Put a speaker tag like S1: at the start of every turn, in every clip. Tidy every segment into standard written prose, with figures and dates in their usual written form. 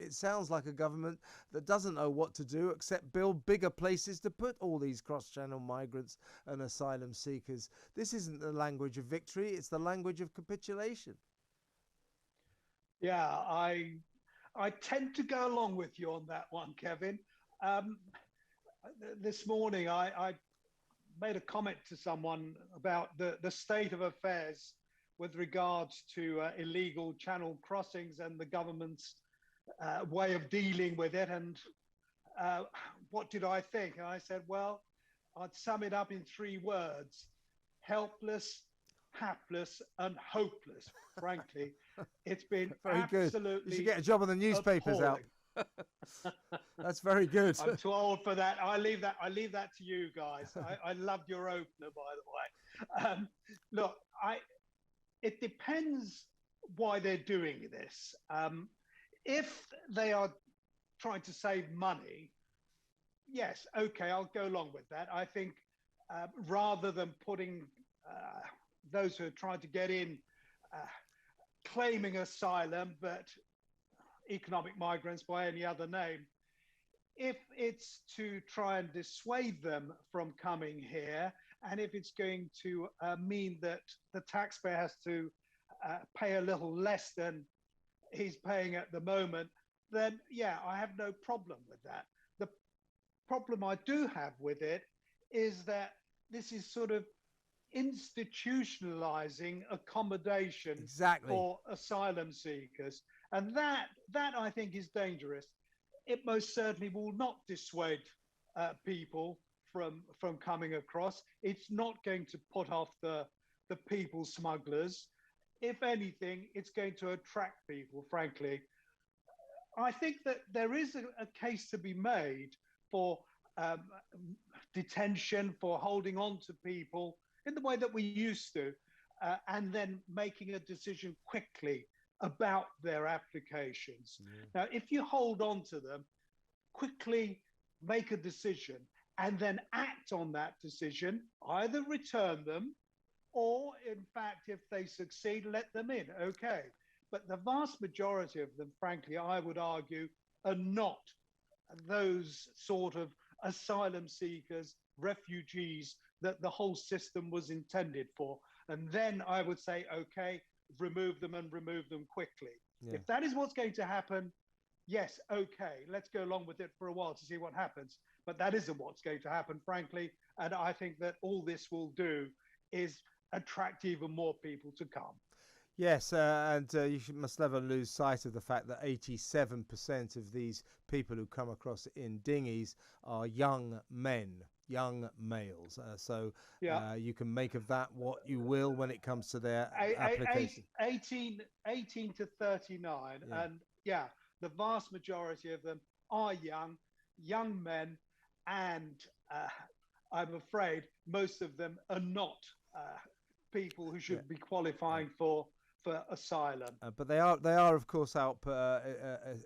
S1: It sounds like a government that doesn't know what to do except build bigger places to put all these cross-channel migrants and asylum seekers. This isn't the language of victory, it's the language of capitulation.
S2: Yeah, I tend to go along with you on that one, Kevin. This morning, I made a comment to someone about the state of affairs with regards to illegal channel crossings and the government's way of dealing with it. And what did I think? And I said, well, I'd sum it up in 3 words: helpless, hapless, and hopeless. Frankly, it's been
S1: Very good. You should
S2: absolutely
S1: get a job on the newspapers, Alp.
S2: appalling.
S1: That's very good.
S2: I'm too old for that. I leave that to you guys. I loved your opener, by the way. Look, it depends why they're doing this. If they are trying to save money, yes, okay, I'll go along with that. I think rather than putting those who are trying to get in claiming asylum, but economic migrants by any other name, if it's to try and dissuade them from coming here, and if it's going to mean that the taxpayer has to pay a little less than he's paying at the moment, then yeah, I have no problem with that. The problem I do have with it is that this is sort of institutionalizing accommodation for asylum seekers. And that I think is dangerous. It most certainly will not dissuade people from coming across. It's not going to put off the people smugglers. If anything, it's going to attract people, frankly. I think that there is a case to be made for detention, for holding on to people in the way that we used to, and then making a decision quickly about their applications. Yeah. Now, if you hold on to them, quickly make a decision, and then act on that decision, either return them, or in fact, if they succeed, let them in, okay. But the vast majority of them, frankly, I would argue, are not those sort of asylum seekers, refugees that the whole system was intended for. And then I would say, okay, remove them and remove them quickly. Yeah. If that is what's going to happen, yes, okay, let's go along with it for a while to see what happens. But that isn't what's going to happen, frankly. And I think that all this will do is attract even more people to come.
S1: Yes, and you must never lose sight of the fact that 87% of these people who come across in dinghies are young men, young males. So you can make of that what you will when it comes to their application.
S2: 18 to 39. Yeah. And yeah, the vast majority of them are young men. And I'm afraid most of them are not people who should be qualifying for asylum.
S1: But they are of course out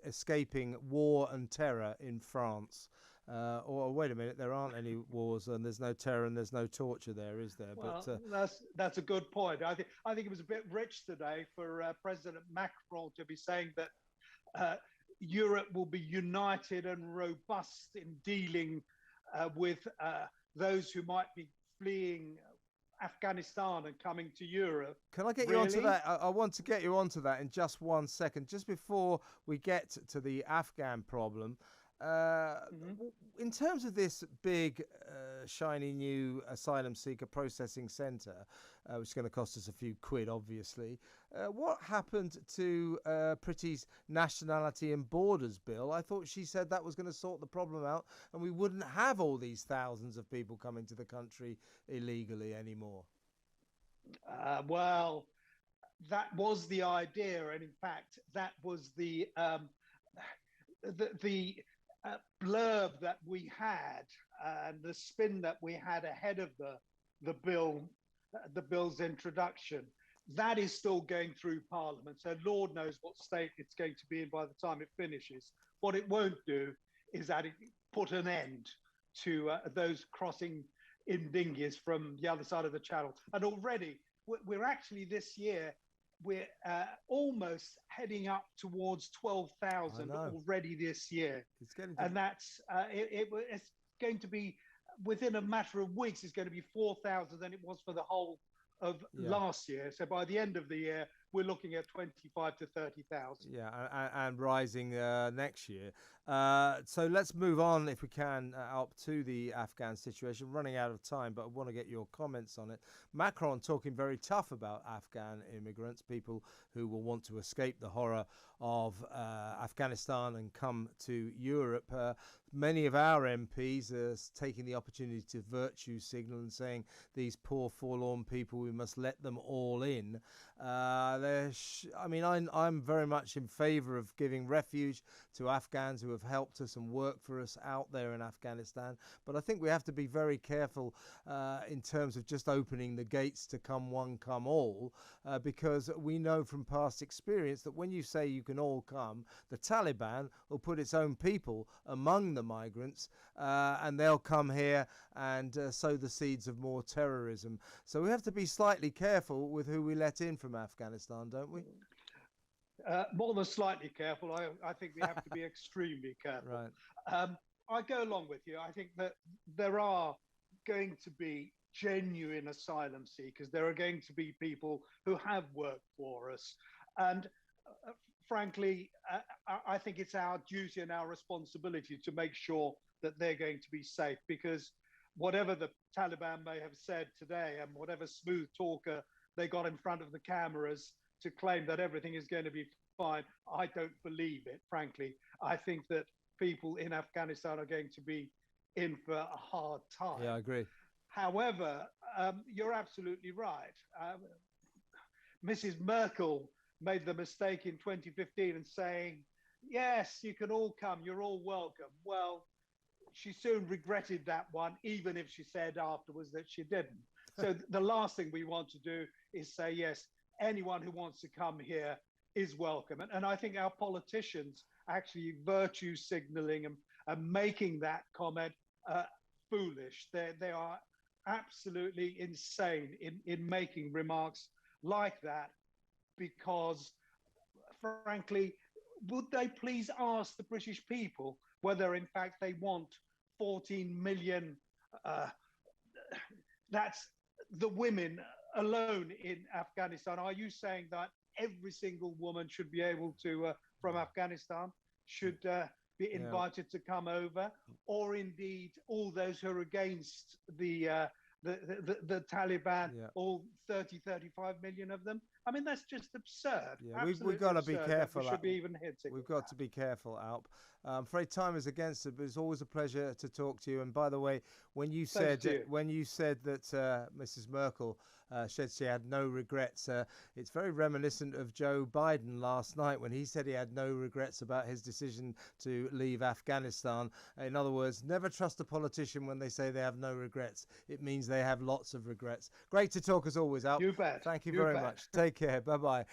S1: escaping war and terror in France. Or wait a minute, there aren't any wars and there's no terror and there's no torture there, is there?
S2: Well, but that's a good point. I think it was a bit rich today for President Macron to be saying that Europe will be united and robust in dealing with those who might be fleeing Afghanistan and coming to Europe.
S1: Can I get you onto that? I want to get you onto that in just 1 second. Just before we get to the Afghan problem, in terms of this big, shiny new asylum seeker processing centre, which is going to cost us a few quid, obviously, what happened to Pretty's Nationality and Borders Bill? I thought she said that was going to sort the problem out and we wouldn't have all these thousands of people coming to the country illegally anymore.
S2: Well, that was the idea, and in fact, that was the blurb that we had and the spin that we had ahead of the bill's introduction. That is still going through Parliament, so Lord knows what state it's going to be in by the time it finishes. What it won't do is that it put an end to those crossing in dinghies from the other side of the channel. And already we're actually this year we're almost heading up towards 12,000 already this year.
S1: It's getting
S2: and that's it's going to be, within a matter of weeks, it's going to be 4,000 than it was for the whole of last year. So by the end of the year, we're looking at 25 to 30,000.
S1: Yeah, and rising next year. So let's move on, if we can, up to the Afghan situation. Running out of time, but I want to get your comments on it. Macron talking very tough about Afghan immigrants, people who will want to escape the horror of Afghanistan and come to Europe. Many of our MPs are taking the opportunity to virtue signal and saying these poor forlorn people, we must let them all in. I mean, I'm very much in favour of giving refuge to Afghans who have helped us and worked for us out there in Afghanistan. But I think we have to be very careful in terms of just opening the gates to come one, come all, because we know from past experience that when you say you can all come, the Taliban will put its own people among the migrants, and they'll come here and sow the seeds of more terrorism. So we have to be slightly careful with who we let in from Afghanistan, don't we?
S2: More than slightly careful. I think we have to be extremely careful.
S1: Right.
S2: I go along with you. I think that there are going to be genuine asylum seekers. There are going to be people who have worked for us. And frankly, I think it's our duty and our responsibility to make sure that they're going to be safe, because whatever the Taliban may have said today and whatever smooth talker they got in front of the cameras to claim that everything is going to be fine, I don't believe it, frankly. I think that people in Afghanistan are going to be in for a hard time.
S1: Yeah, I agree.
S2: However, you're absolutely right. Mrs. Merkel made the mistake in 2015 and saying, yes, you can all come, you're all welcome. Well, she soon regretted that one, even if she said afterwards that she didn't. So the last thing we want to do is say, yes, anyone who wants to come here is welcome. And I think our politicians actually virtue signaling and making that comment foolish. They are absolutely insane in making remarks like that, because frankly, would they please ask the British people whether in fact they want 14 million, that's the women alone in Afghanistan? Are you saying that every single woman should be able to, from Afghanistan, should be invited to come over, or indeed all those who are against the Taliban, all 30, 35 million of them? I mean, that's just absurd.
S1: Yeah, we've got to be careful.
S2: We should be even hitting.
S1: We've got to be careful, Alp. I'm afraid time is against it, but it's always a pleasure to talk to you. And by the way, when you said that Mrs. Merkel said she had no regrets, it's very reminiscent of Joe Biden last night when he said he had no regrets about his decision to leave Afghanistan. In other words, never trust a politician when they say they have no regrets. It means they have lots of regrets. Great to talk as always, Alp.
S2: You bet.
S1: Thank you very much. Take care. Bye-bye.